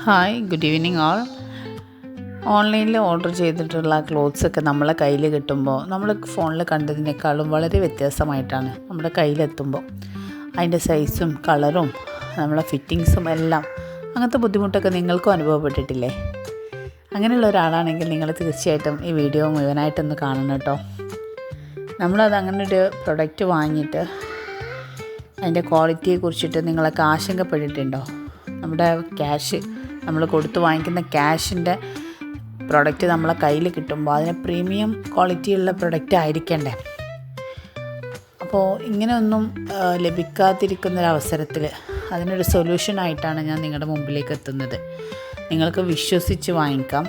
Hi, good evening all. ഓൺലൈനിൽ order ചെയ്തിട്ടുള്ള ക്ലോത്ത്സൊക്കെ നമ്മളെ കയ്യിൽ കിട്ടുമ്പോൾ നമ്മൾ ഫോണിൽ കണ്ടതിനേക്കാളും വളരെ വ്യത്യാസമായിട്ടാണ് നമ്മുടെ കയ്യിലെത്തുമ്പോൾ. അതിൻ്റെ സൈസും കളറും നമ്മളെ ഫിറ്റിങ്സും എല്ലാം അങ്ങനത്തെ ബുദ്ധിമുട്ടൊക്കെ നിങ്ങൾക്കും അനുഭവപ്പെട്ടിട്ടില്ലേ? അങ്ങനെയുള്ള ഒരാളാണെങ്കിൽ നിങ്ങൾ തീർച്ചയായിട്ടും ഈ വീഡിയോ മുഴുവനായിട്ടൊന്ന് കാണണം കേട്ടോ. നമ്മളത് അങ്ങനെ ഒരു പ്രൊഡക്റ്റ് വാങ്ങിയിട്ട് അതിൻ്റെ ക്വാളിറ്റിയെ കുറിച്ചിട്ട് നിങ്ങളൊക്കെ ആശങ്കപ്പെട്ടിട്ടുണ്ടോ? നമ്മുടെ ക്യാഷ് നമ്മൾ കൊടുത്ത് വാങ്ങിക്കുന്ന ക്യാഷിൻ്റെ പ്രൊഡക്റ്റ് നമ്മളെ കയ്യിൽ കിട്ടുമ്പോൾ അതിന് പ്രീമിയം ക്വാളിറ്റിയുള്ള പ്രൊഡക്റ്റ് ആയിരിക്കണ്ടേ? അപ്പോൾ ഇങ്ങനെയൊന്നും ലഭിക്കാതിരിക്കുന്നൊരവസരത്തിൽ അതിനൊരു സൊല്യൂഷനായിട്ടാണ് ഞാൻ നിങ്ങളുടെ മുമ്പിലേക്ക് എത്തുന്നത്. നിങ്ങൾക്ക് വിശ്വസിച്ച് വാങ്ങിക്കാം.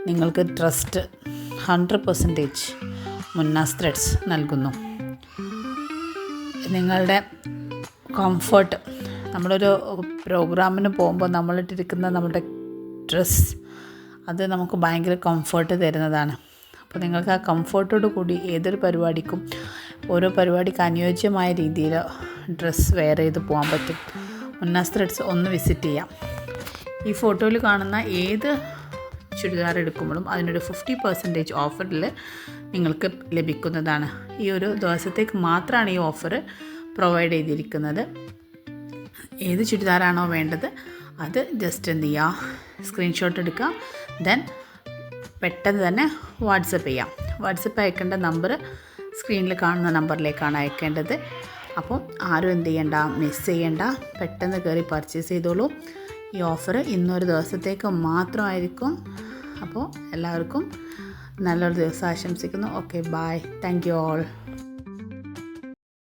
നിങ്ങൾക്ക് ട്രസ്റ്റ് 100% മുന്നാസ് ത്രെഡ്സ് നൽകുന്നു. നിങ്ങളുടെ കംഫർട്ട്, നമ്മളൊരു പ്രോഗ്രാമിന് പോകുമ്പോൾ നമ്മളിട്ടിരിക്കുന്ന നമ്മുടെ ഡ്രസ്സ് അത് നമുക്ക് ഭയങ്കര കംഫർട്ട് തരുന്നതാണ്. അപ്പോൾ നിങ്ങൾക്ക് ആ കംഫർട്ടോട് കൂടി ഏതൊരു പരിപാടിക്കും ഓരോ പരിപാടിക്ക് അനുയോജ്യമായ രീതിയിൽ ഡ്രസ്സ് വെയർ ചെയ്ത് പോകാൻ പറ്റും. മുന്നാസ് ത്രെഡ്സ് ഒന്ന് വിസിറ്റ് ചെയ്യാം. ഈ ഫോട്ടോയിൽ കാണുന്ന ഏത് ചുരിദാർ എടുക്കുമ്പോഴും അതിനൊരു 50% ഓഫറിൽ നിങ്ങൾക്ക് ലഭിക്കുന്നതാണ്. ഈ ഒരു ദിവസത്തേക്ക് മാത്രമാണ് ഈ ഓഫർ പ്രൊവൈഡ് ചെയ്തിരിക്കുന്നത്. ഏത് ചുരിദാറാണോ വേണ്ടത് അത് ജസ്റ്റ് എന്ത് ചെയ്യുക, സ്ക്രീൻഷോട്ട് എടുക്കുക, ദെൻ പെട്ടെന്ന് തന്നെ വാട്സപ്പ് ചെയ്യാം. വാട്സപ്പ് അയക്കേണ്ട നമ്പർ സ്ക്രീനിൽ കാണുന്ന നമ്പറിലേക്കാണ് അയക്കേണ്ടത്. അപ്പോൾ ആരും എന്ത് ചെയ്യണ്ട, മിസ് ചെയ്യണ്ട, പെട്ടെന്ന് കയറി പർച്ചേസ് ചെയ്തോളൂ. ഈ ഓഫർ ഇന്നൊരു ദിവസത്തേക്ക് മാത്രമായിരിക്കും. അപ്പോൾ എല്ലാവർക്കും നല്ലൊരു ദിവസം ആശംസിക്കുന്നു. Okay, bye, thank you all.